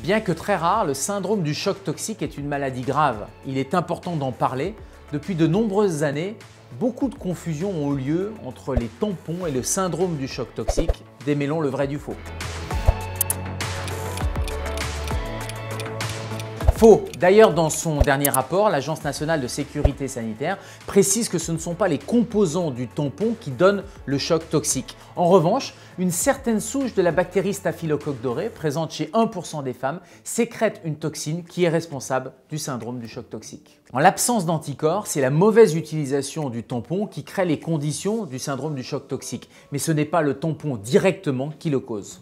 Bien que très rare, le syndrome du choc toxique est une maladie grave. Il est important d'en parler. Depuis de nombreuses années, beaucoup de confusions ont eu lieu entre les tampons et le syndrome du choc toxique. Démêlons le vrai du faux. Faux. D'ailleurs, dans son dernier rapport, l'Agence nationale de sécurité sanitaire précise que ce ne sont pas les composants du tampon qui donnent le choc toxique. En revanche, une certaine souche de la bactérie Staphylocoque doré, présente chez 1% des femmes, sécrète une toxine qui est responsable du syndrome du choc toxique. En l'absence d'anticorps, c'est la mauvaise utilisation du tampon qui crée les conditions du syndrome du choc toxique. Mais ce n'est pas le tampon directement qui le cause.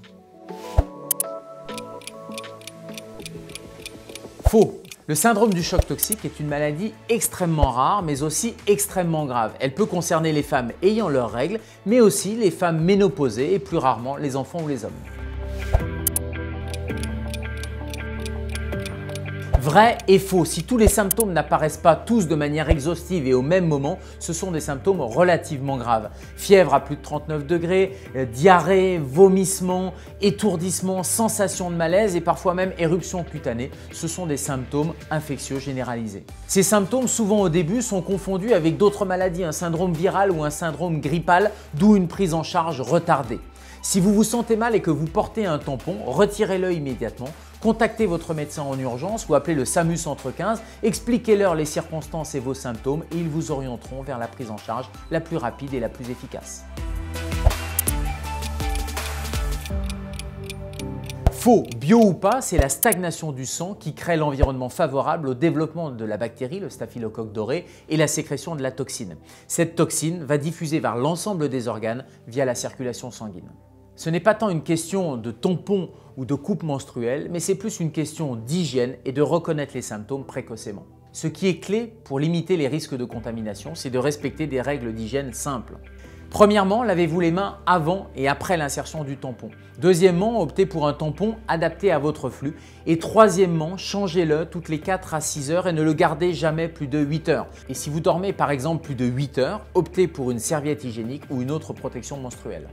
Faux. Le syndrome du choc toxique est une maladie extrêmement rare mais aussi extrêmement grave. Elle peut concerner les femmes ayant leurs règles mais aussi les femmes ménopausées et plus rarement les enfants ou les hommes. Vrai et faux. Si tous les symptômes n'apparaissent pas tous de manière exhaustive et au même moment, ce sont des symptômes relativement graves. Fièvre à plus de 39 degrés, diarrhée, vomissement, étourdissement, sensation de malaise et parfois même éruption cutanée, ce sont des symptômes infectieux généralisés. Ces symptômes, souvent au début, sont confondus avec d'autres maladies, un syndrome viral ou un syndrome grippal, d'où une prise en charge retardée. Si vous vous sentez mal et que vous portez un tampon, retirez-le immédiatement. Contactez votre médecin en urgence ou appelez le SAMU Centre 15, expliquez-leur les circonstances et vos symptômes et ils vous orienteront vers la prise en charge la plus rapide et la plus efficace. Faux, bio ou pas, c'est la stagnation du sang qui crée l'environnement favorable au développement de la bactérie, le staphylocoque doré, et la sécrétion de la toxine. Cette toxine va diffuser vers l'ensemble des organes via la circulation sanguine. Ce n'est pas tant une question de tampon ou de coupe menstruelle, mais c'est plus une question d'hygiène et de reconnaître les symptômes précocement. Ce qui est clé pour limiter les risques de contamination, c'est de respecter des règles d'hygiène simples. Premièrement, lavez-vous les mains avant et après l'insertion du tampon. Deuxièmement, optez pour un tampon adapté à votre flux. Et troisièmement, changez-le toutes les 4 à 6 heures et ne le gardez jamais plus de 8 heures. Et si vous dormez par exemple plus de 8 heures, optez pour une serviette hygiénique ou une autre protection menstruelle.